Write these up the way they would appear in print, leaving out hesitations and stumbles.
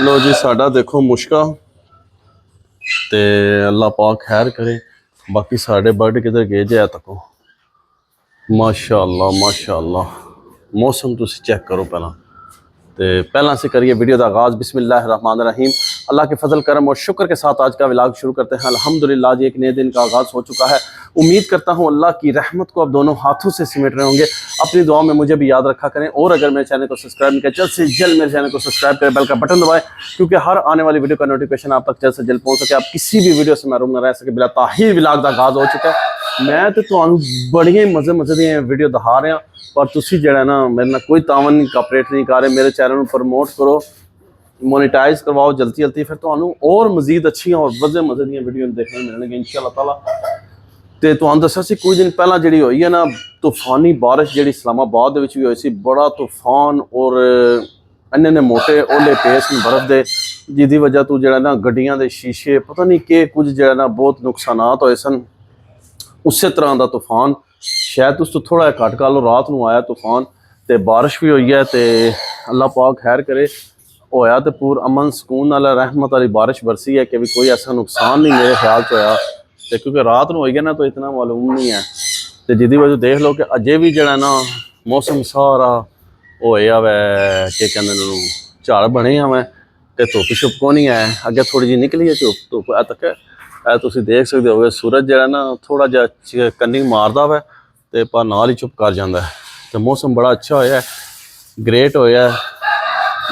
लो जी साडा देखो मुश्का ते अल्लाह पाक खैर करे। बाकी साढ़े बर्ड किधर गए जे तको माशाअल्लाह मौसम तुसी चेक करो पहला से करिए वीडियो का आगाज़ बिस्मिल्लाहिर्रहमानिर्रहीम। अल्लाह के फजल करम और शुक्र के साथ आज का व्लॉग शुरू करते हैं। अल्हम्दुलिल्लाह जी एक नए दिन का आगाज़ हो चुका है। उम्मीद करता हूँ अल्लाह की रहमत को आप दोनों हाथों से सिमट रहे होंगे। अपनी दुआ में मुझे भी याद रखा करें और अगर मेरे चैनल को सब्सक्राइब नहीं किया जल्द से जल्द मेरे चैनल को सब्सक्राइब करें, बेल का बटन दबाएं क्योंकि हर आने वाली वीडियो का नोटिफिकेशन आप तक जल्द से जल्द पहुँच सके, आप किसी भी वीडियो से महरूम न रह सके। बिला ताहीर व्लॉग का आगाज़ हो चुका है। मैं तो बड़िया मज़े दी वीडियो दिखा रहा पर तुसी जड़ा ना मेरे ना कोई तावन नहीं कापरेट नहीं कर रहे। मेरे चैनल में प्रमोट करो, मोनेटाइज करवाओ जल्दी जल्दी, फिर तो और मजीद अच्छी और मज़े दी वीडियो देखने मिलने इंशाअल्लाह ताला। तो तुहानू दस्सिया सी कुछ दिन पहला जी हुई है ना तूफानी बारिश जी इस्लामाबाद भी हुई सी, बड़ा तूफान और इन्ने मोटे ओले पे बर्फ के जिसकी वजह तो जरा ना गड्डियां दे शीशे पता नहीं कि कुछ जरा ना बहुत नुकसानात होए सन। उस तरह का तूफान शायद उस तो थोड़ा घट कर लो रात को आया तूफान तो बारिश भी हुई है। तो अल्लाह पाक खैर करे होया तो पूरा अमन सुकून वाला रहमत वाली बारिश बरसी है कि भी कोई ऐसा नुकसान नहीं मेरे ख्याल से होया। तो क्योंकि रात को हुई है ना तो इतना मालूम नहीं है। तो जिसकी वजह देख लो कि अजे भी जरा ना मौसम सारा होया वै के कहते झाड़ बने हुए तो धुप छुप को नहीं है। अगे थोड़ी जी निकली है धुप तक तुम देख सकते हो सूरज जरा ना थोड़ा जहा कन्नी मारदा वै तो पर नाल ही चुप कर जाता है। तो मौसम बड़ा अच्छा होया ग्रेट होया।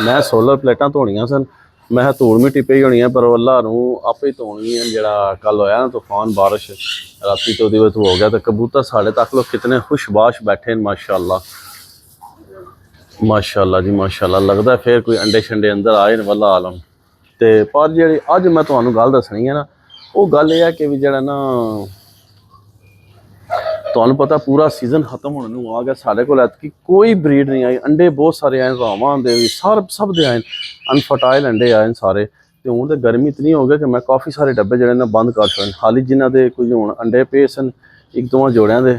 मैं सोलर प्लेटा धोनिया सन, मैं धूड़ मिट्टी पई होनी है पर अल्लाह नूं आपे ही धोनी है। जरा कल होया ना तूफान बारिश राती तो हो गया। तो कबूतर साढ़े तक लोग कितने खुशबाश बैठे हैं माशाअल्लाह जी माशाअल्लाह। लगता है फिर कोई अंडे शंडे अंदर आए वल्ला आलम। तो पर जी अज मैं तुहानू गल दसनी है ना वो गल यह है कि भी जरा ना तुहानू पता पूरा सीजन खत्म होने आ गया। साढ़े को ऐतकी कोई ब्रीड नहीं आई। अंडे बहुत सारे आए रावां दे भी सब दे आए अनफर्टाइल अंडे आए सारे। तो हूँ तो गर्मी इतनी हो गई कि मैं काफ़ी सारे डब्बे जड़े ना बंद कर छोड़े। हाली जिन्हों के कुछ हूँ अंडे पे सन एक दो जोड़िया के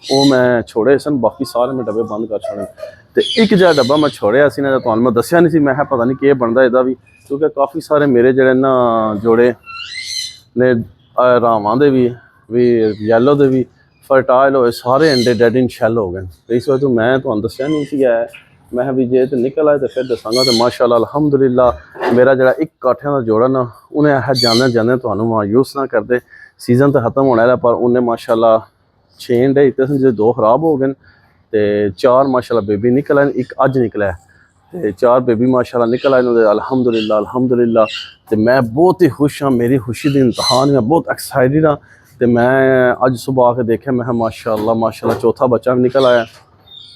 वो मैं छोड़े सन, बाकी सारे मैं डब्बे बंद कर छोड़े। तो एक जहा डब्बा मैं छोड़िया सी ना तो मैं दसिया नहीं सी, मैं पता नहीं कि बनता इसका भी क्योंकि काफ़ी सारे मेरे जड़े ना जोड़े ने रावां दे भी येलो दे भी फर्टाइल होए सारे अंडे डेड इन शैल हो गए। तो इस वजह तो मैं तो दसिया नहीं सी है। मैं भी जे तो निकल आए तो फिर दसांगा। तो माशाअल्लाह अल्हम्दुलिल्लाह मेरा जरा एक काठिया का जोड़ा ना उन्हें यह जाने तो मायूस ना करते। सीजन तो खत्म होने वाला पर उन्हें माशाअल्लाह 6 अंडे दिते सन जो 2 खराब हो गए तो 4 माशाअल्लाह बेबी निकल आए, एक अज निकला तो 4 बेबी माशाअल्लाह निकल आए अल्हम्दुलिल्लाह। तो मैं बहुत ही खुश हाँ, मेरी खुशी की इंतहान, मैं बहुत एक्साइटेड हाँ। तो मैं अज सुबह आके देखा मैं माशाअल्लाह चौथा बच्चा भी निकल आया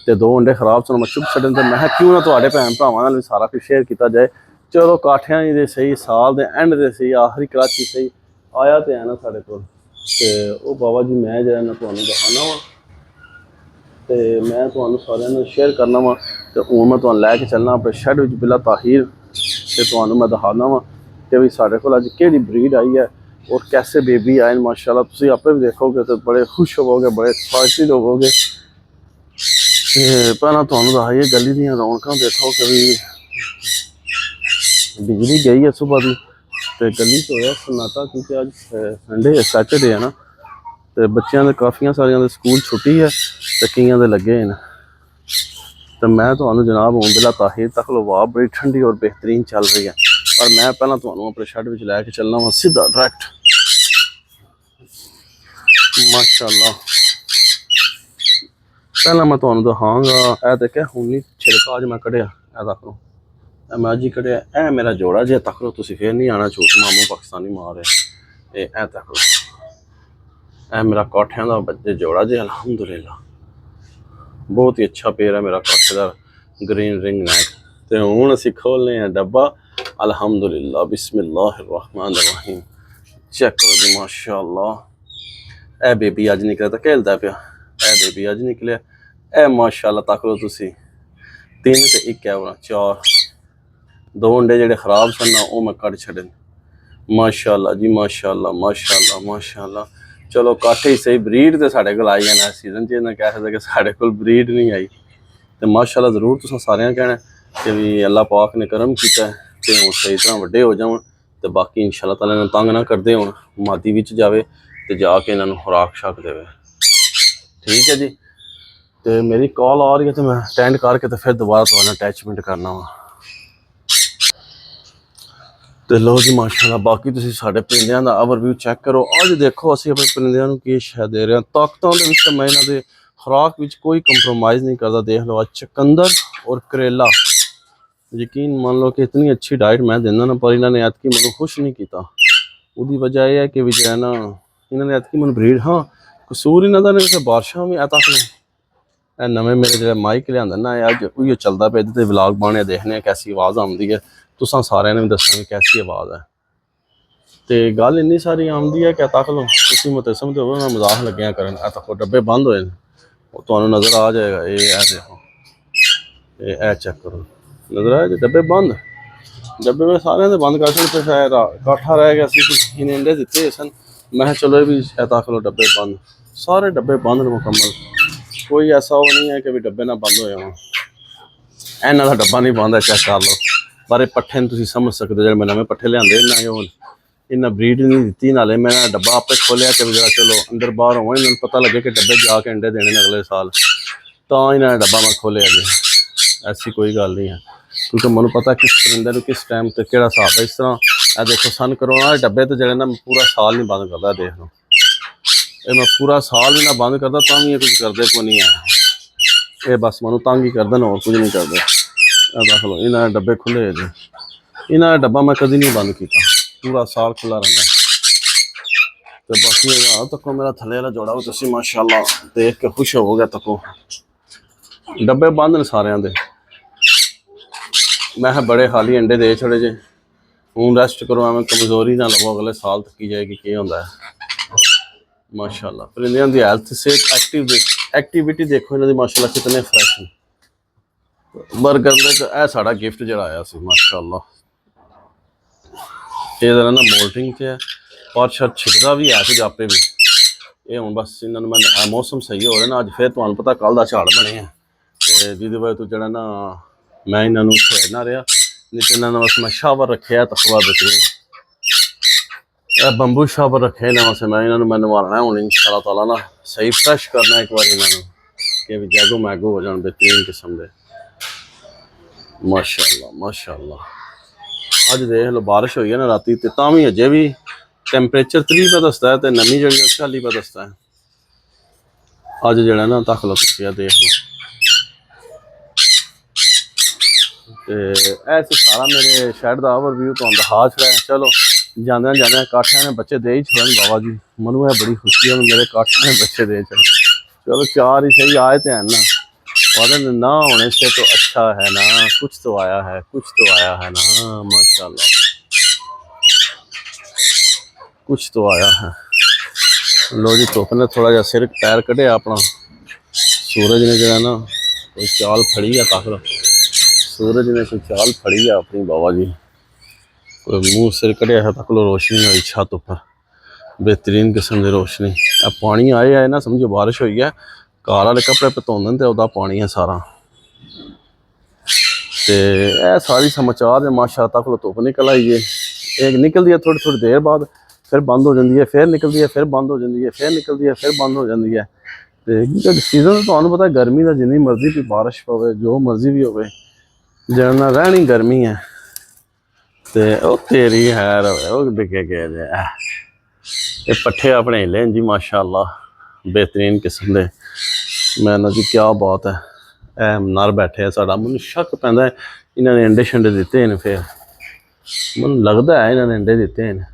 तो 2 अंडे खराब सन। मैं चुप छड़न तो मैं क्यों ना थोड़े भैन भरावां नाल भी सारा कुछ शेयर किया जाए। चलो काठिया दे सही साल के एंड दे सही आखिरी कराची सही आया तो है ना साढ़े को। तो बाबा जी मैं जो ना तुहानू दिखाना वा तो मैं तुहानू सारिਆਂ शेयर करना वा। तो हूँ मैं तुहानू लैके चलना अपने शैड विच बिला ताहीर तो तुहानू मैं दिखाना वा कि भी साढ़े को अज केड़ी ब्रीड आई है और कैसे बेबी आए माशाअल्लाह। तुसीं आपे भी देखोगे तो बड़े खुश होवोगे, बड़े एक्साइटेड होवोगे। पहला तुहानू दखाइए गली दी रौनकां देखो कि भी बिजली गई है सुबह की तो गली तो होया सन्नाटा क्योंकि अज संडे सैटरडे है ना तो बच्चों के काफ़ी सारिया स्कूल छुट्टी है तो कईयां दे लगे हैं। तो मैं तुहानू जनाब हूँ बिला ताहीर तक लो वाह बड़ी ठंडी और बेहतरीन चल रही है। पर मैं पहला तुहानू अपने शैड में लैके चलना वा सीधा डायरैक्ट माशाअल्लाह। पहला मैं तुहानू दिखाऊंगा ए देख हूँ नहीं छिलका अज मैं कढ़िया ए तक लो मैं अज ही कढ़िया ए मेरा जोड़ा जे तक लो तुसीं फिर नहीं आना झूठ मामू पाकिस्तानी मार रहे ए तक लो ए मेरा काठिया का बच्चे जोड़ा जे अल्हम्दुलिल्लाह बहुत ही अच्छा पेड़ है मेरा काठे का ग्रीन रिंग नेक। तो हूँ असी खोलने हैं डब्बा अल्हम्दुलिल्लाह बिस्मिल्लाहिर्रहमानिर्रहीम। चेक करो जी माशाअल्लाह ए बेबी अज निकला तो खेलता पाया ए बेबी अज निकलिया ए माशाअल्लाह तक लो तुसी 3 तो 1 है वरना 4 2 अंडे जेडे खराब सन वो मैं कट छड़े माशाअल्लाह जी माशाअल्लाह। चलो काठे ही सही ब्रीड तो साढ़े को आई जाना सीजन च कह सकते कि साढ़े को ब्रीड नहीं आई। तो माशाअल्लाह जरूर तुम सारे कहना कि भी अल्लाह पाक ने करम किया ਦਿੱਤੇ ਹੋਣ, ਸਹੀ ਤਰ੍ਹਾਂ ਵੱਡੇ ਹੋ ਜਾਣ ਤੇ ਬਾਕੀ ਇੰਸ਼ਾਅੱਲਾ ਤਾਲਾ ਇਹਨਾਂ ਨੂੰ ਤੰਗ ਨਾ ਕਰਦੇ ਹੋਣ, ਮਾਦੀ ਵਿੱਚ ਜਾਵੇ ਤੇ ਜਾ ਕੇ ਇਹਨਾਂ ਨੂੰ ਖੁਰਾਕ ਛਕ ਦੇਵੇ। ਠੀਕ ਹੈ ਜੀ। ਤੇ ਮੇਰੀ ਕਾਲ ਆ ਰਹੀ ਹੈ ਤੇ ਮੈਂ ਅਟੈਂਡ ਕਰਕੇ ਤੇ ਫਿਰ ਦੁਬਾਰਾ ਤੁਹਾਡੇ ਨਾਲ ਅਟੈਚਮੈਂਟ ਕਰਨਾ ਵਾ। ਤੇ ਲੋ ਜੀ ਮਾਸ਼ਾਅੱਲਾ, ਬਾਕੀ ਤੁਸੀਂ ਸਾਡੇ ਪਰਿੰਦਿਆਂ ਦਾ ਓਵਰਵਿਊ ਚੈੱਕ ਕਰੋ। ਅੱਜ ਦੇਖੋ ਅਸੀਂ ਆਪਣੇ ਪਰਿੰਦਿਆਂ ਨੂੰ ਕੀ ਸ਼ੈ ਦੇ ਰਹੇ ਹਾਂ। ਤਾਕਤਾਂ ਦੇ ਵਿੱਚ ਮੈਂ ਇਹਨਾਂ ਦੇ ਖੁਰਾਕ ਵਿੱਚ ਕੋਈ ਕੰਪਰੋਮਾਈਜ਼ ਨਹੀਂ ਕਰਦਾ। ਦੇਖ ਲਓ ਅੱਜ ਚੁਕੰਦਰ ਔਰ ਕਰੇਲਾ, ਯਕੀਨ ਮੰਨ ਲਓ ਕਿ ਇਤਨੀ ਅੱਛੀ ਡਾइट मैं देना ना, पर इन्होंने ऐतकी मैं खुश नहीं किया। ਉਹਦੀ ਵਜ੍ਹਾ ਇਹ ਹੈ ਕਿ ਵੀ ਜਿਹੜਾ ਨਾ ਇਹਨਾਂ ਨੇ ਐਤਕੀ ਮੈਨੂੰ ਬਰੀਡ, ਹਾਂ ਕਸੂਰ ਇਹਨਾਂ ਦਾ ਨਹੀਂ ਕਿ ਬਾਰਿਸ਼ਾਂ ਵੀ ਤੱਕ ਇਹ ਨਵੇਂ ਮੇਰੇ ਜਿਹੜੇ ਮਾਈਕ ਲਿਆਂਦਾ ਨਾ, ਇਹ ਅੱਜ ਉਹੀ ਚੱਲਦਾ ਪਿਆ, ਇਹਦੇ ਤੇ ਵਲੌਗ ਬਣੇ, ਦੇਖਨੇ ਕੈਸੀ ਆਵਾਜ਼ ਆਉਂਦੀ ਹੈ। ਤੁਸੀਂ ਸਾਰਿਆਂ ਨੇ ਵੀ ਦੱਸਣਾ ਕੈਸੀ ਆਵਾਜ਼ ਹੈ। ਤੇ ਗੱਲ ਇੰਨੀ ਸਾਰੀ ਆਉਂਦੀ ਹੈ ਕਿ ਤੱਕ ਲਓ ਤੁਸੀਂ ਮੁਤਸਮ ਤੇ ਹੋਵੋ, ਮੈਂ ਮਜ਼ਾਕ ਲੱਗਿਆ ਕਰਨ। ਇਹ ਤੱਕ ਡੱਬੇ ਬੰਦ ਹੋਏ ਨੇ, ਉਹ ਤੁਹਾਨੂੰ ਨਜ਼ਰ ਆ ਜਾਏਗਾ। ਇਹ ਦੇਖੋ, ਇਹ ਚੈੱਕ ਕਰੋ, नजर आया जी डब्बे बंद। डब्बे में सारे ने बंद कर सकते, शायद काठा रह गया सी, इन्हें अंडे दिते सन। मैं चलो भी ताक लो डब्बे बंद, सारे डब्बे बंद मुकम्मल। कोई ऐसा वो नहीं है कि भी डब्बे ना बंद हो जाओ। इन्हों का डब्बा नहीं बंद है, चेक कर लो। पर पट्ठे तुम समझ सकते हो, जो मैं नवे पट्ठे लिया इन्हें ब्रीड नहीं दी, नाले मैं डब्बा आपे खोलिया कि जरा चलो अंदर बाहर हो, इन्होंने पता लगे कि डब्बे जाके अंडे देने अगले साल, तो इन्होंने डब्बा मैं खोलिया जी। ऐसी कोई गल नहीं है, क्योंकि मैं पता किस परिंदे को किस टाइम तो कि हिसाब है। इस तरह देखो सन करोना डब्बे तो जगह ना मैं पूरा साल नहीं बंद करता। देख लो ये मैं पूरा साल भी ना बंद करता, तो भी ये कुछ करते को नहीं है। ये बस मैं तंग ही कर देना और कुछ नहीं करते। देख लो इन्होंने डब्बे खुले जी, इन्होंने डब्बा मैं कभी नहीं बंद किया, पूरा साल खुला रहता। तो बाकी तको मेरा थले वाला जोड़ा तुम माशाअल्लाह देख के खुश हो गया। तको डब्बे बंद ने सारिਆਂ ਦੇ। मैं बड़े खाली अंडे दे छोड़े जे, हूँ रेस्ट करो, एवं कमजोरी ना लवो, अगले साल तक की जाएगी क्या होंदा है। माशाअल्लाह परिंदियां दी हेल्थ से एक्टिविटी देखो इन्हां दी माशाअल्लाह कितने फ्रैश हैं। बर्गर दे ए साडा गिफ्ट जिहड़ा आया सी माशाअल्लाह, ये जरा ना मोल्टिंग ते है और शायद छिकदा भी है कुछ आपे भी। ये हुण बस इन्हां नूं मैं मौसम सही हो रहा ना, अज फिर तुहानूं पता कल दा झाड़ बने है, जिहदी वजह तो जिहड़ा ना मैं इन्हों छेड़ना रहा, नहीं तो इन्होंने बस मैं शावर रखे तकवा बेहतरीन बंबू शावर रखे इन्होंने वास्ते। मैं इन्होंने मैं नवालना हूँ इंशाअल्लाह ताला ना, सही फ्रैश करना एक बार इन्होंने कि भी जैगो मैगो हो जाए बेहतरीन किस्म के। माशाअल्लाह माशाअल्लाह। अज देख लो बारिश हुई है ना राती, तो भी अजे भी टैंपरेचर 30 पे दसता है, तो नमी जी 40 पे दसता है। अज जो ना तक लो तुम देख लो, ऐसे सारा मेरे शहर का ओवरव्यू तो दिखा छड़ा। चलो जाने जाने काठिया ने बच्चे दे ही छोड़न बाबा जी, मनु है बड़ी खुशी है मेरे काठिया ने बच्चे दे छोड़े। चलो चार ही सही आए तो हैं ना, और ना होने से तो अच्छा है ना, कुछ तो आया है, कुछ तो आया है ना। माशाल्लाह कुछ तो आया है। लो जी धुप ने थोड़ा जहा सिर पैर कढ़िया अपना, सूरज ने जरा ना कोई चाल फड़ी है, तक लो सूरज ने कोई चाल फड़ी है अपनी बाबा जी, कोई मुँह सिर कढ़िया है। तक लो रोशनी हुई छत उपर, बेहतरीन किस्म की रोशनी। अब पानी आए ना समझो बारिश हुई है, घर वाले कपड़े पधोंदे तो वह पानी है सारा। तो यह सारी समाचार है माशा। तक लो धुप निकल आई है, एक निकलती है थोड़ी थोड़ी देर बाद, फिर बंद हो जाती है, फिर निकलती है, फिर बंद हो जाती है, फिर निकलती है, फिर बंद हो जाती है। तो सीजन तो तुहानूं पता गर्मी का जिन्नी मर्जी भी बारिश पवे, जो मर्जी भी हो जरना रहनी गर्मी है। तो तेरी हैर हो बिके गए ये पट्ठे अपने हिले जी माशाअल्लाह बेहतरीन किस्म के। मैं ना जी क्या बात है, ए नर बैठे साड़ा, मैं शक पैंदा इन्होंने अंडे शंडे दिते हैं, फिर मैं लगता है इन्होंने अंडे दिते हैं,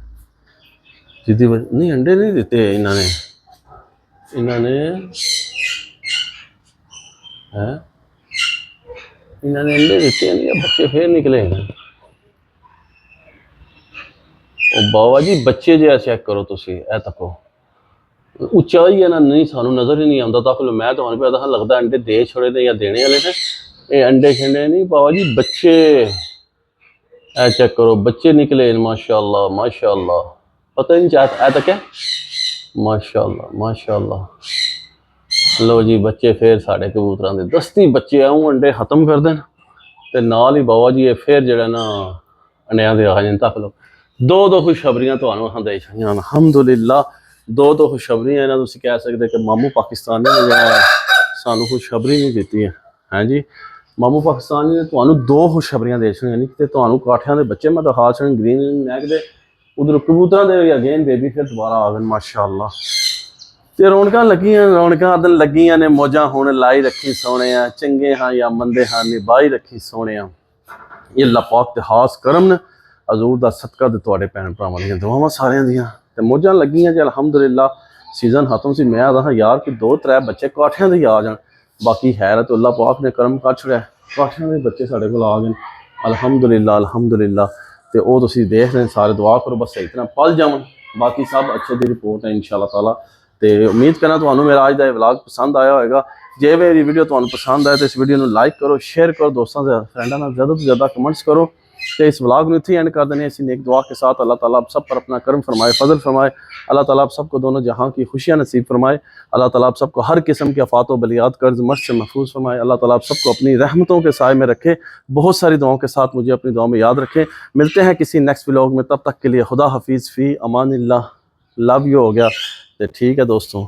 जिदी नहीं अंडे नहीं दिते इन्होंने है, इन्होंने अंडे दिते हैं या बच्चे फिर निकले हैं। ओ बाबा जी बच्चे जो चेक करो तुम, ए तको उच्चा ही है ना, नहीं सानू नज़र ही नहीं आता। तक लो मैं तो पता लगता अंडे दे छोड़े थे या देने वाले थे, ये अंडे शंडे नहीं बाबा जी बच्चे। ए चेक करो बच्चे निकले माशाअल्लाह माशाअल्लाह, पता ही नहीं चाहता ए तक है माशाअल्लाह माशाअल्लाह। लो जी बच्चे फिर साढ़े कबूतरों के 10 बच्चे आऊँ अंडे खत्म कर दें, तो नाल ही बाबा जी ये फिर जरा ना ਅੰਡਿਆਂ ਦੇ ਆ ਜਾਣ ਤੱਕ ਲਓ। ਦੋ ਖੁਸ਼ਖਬਰੀਆਂ ਤੁਹਾਨੂੰ ਹਾਂ ਦੇ ਛੜੀਆਂ ਅਲਹਮਦੁਲਿਲਾ। ਦੋ ਖੁਸ਼ਖਬਰੀਆਂ ਇਹਨਾਂ ਤੁਸੀਂ ਕਹਿ ਸਕਦੇ ਕਿ ਮਾਮੂ ਪਾਕਿਸਤਾਨੀ ਨੇ ਜਿਹੜਾ ਸਾਨੂੰ ਖੁਸ਼ਖਬਰੀ ਨਹੀਂ ਦਿੱਤੀ ਹੈ। ਹਾਂਜੀ, ਮਾਮੂ ਪਾਕਿਸਤਾਨੀ ਨੇ ਤੁਹਾਨੂੰ ਦੋ ਖੁਸ਼ਖਬਰੀਆਂ ਦੇ ਛੜੀਆਂ। ਨਹੀਂ ਤੇ ਤੁਹਾਨੂੰ ਕਾਠਿਆਂ ਦੇ ਬੱਚੇ ਮੈਂ ਦਿਖਾ ਛੜ ਗ੍ਰੀਨ ਨੈਕ ਦੇ, ਉਧਰ ਕਬੂਤਰਾਂ ਦੇ ਵੀ ਅਗੇਨ ਬੇਬੀ ਫਿਰ ਦੁਬਾਰਾ ਆ ਗਏ ਮਾਸ਼ਾਅੱਲਾ। ਤੇ ਰੌਣਕਾਂ ਦਿਨ ਲੱਗੀਆਂ ਨੇ, ਮੌਜਾਂ ਹੁਣ ਲਾਈ ਰੱਖੀ ਸੋਹਣੇ ਆ। ਚੰਗੇ ਹਾਂ ਜਾਂ ਮੰਦੇ ਹਾਂ ਨਿਭਾਈ ਰੱਖੀ ਸੋਹਣੇ ਆ। ਇਹ ਅੱਲਾਹ ਪਾਕ ਤੇ ਖਾਸ ਕਰਮ ਨੇ, ਹਜ਼ੂਰ ਦਾ ਸਦਕਾ ਤੇ ਤੁਹਾਡੇ ਭੈਣ ਭਰਾਵਾਂ ਦੀਆਂ ਦੁਆਵਾਂ ਸਾਰਿਆਂ ਦੀਆਂ ਤੇ ਮੌਜਾਂ ਲੱਗੀਆਂ ਜੀ ਅਲਹਮਦੁਲਿਲਾ। ਸੀਜ਼ਨ ਖਤਮ ਸੀ, ਮੈਂ ਆਦਾ ਯਾਰ ਕਿ 2-3 ਬੱਚੇ ਕਾਠਿਆਂ ਦੇ ਆ ਜਾਣ। ਬਾਕੀ ਖੈਰ ਤੇ ਅੱਲਾਹ ਪਾਕ ਨੇ ਕਰਮ ਕਰ ਛੜਿਆ, ਕਾਠਿਆਂ ਦੇ ਬੱਚੇ ਸਾਡੇ ਕੋਲ ਆ ਗਏ ਅਲਹਮਦੁਲਿਲਾ। ਤੇ ਉਹ ਤੁਸੀਂ ਦੇਖ ਰਹੇ ਸਾਰੇ, ਦੁਆ ਕਰੋ ਬਸ ਸਹੀ ਤਰ੍ਹਾਂ ਪਲ ਜਾਵਣ। ਬਾਕੀ ਸਭ ਅੱਛੇ ਦੀ ਰਿਪੋर्ट है इंशाअल्लाह ताला। तो उम्मीद करना ਤੁਹਾਨੂੰ मेरा आज का व्लॉग पसंद आया होगा। जे मेरी वीडियो ਤੁਹਾਨੂੰ पसंद आए तो इस वीडियो ਨੂੰ लाइक करो, शेयर करो, दोस्तों से फ्रेंडों ਨਾਲ ज़्यादा तो ज़्यादा कमेंट्स करो। तो इस व्लॉग ਨੂੰ ਇੱਥੇ एंड कर देने इसी नेक दुआ के साथ। अल्लाह ताला आप सब पर अपना करम फरमाए, फजल फरमाए। अल्लाह ताला आप सबको दोनों जहां की खुशियां नसीब फरमाए। अल्लाह ताला आप सबको हर किस्म के आफात व बलियात कर्ज मर्ज से महफूज फरमाए। अल्लाह ताला आप सबको अपनी रहमतों के साए में रखे। बहुत सारी दुआओं के साथ मुझे अपनी दुआ में याद रखें। मिलते हैं किसी नेक्स्ट व्लॉग में, तब तक के लिए खुदा हफीज़ फ़ी अमानिल्लाह। लव यू हो गया तो ठीक है दोस्तों।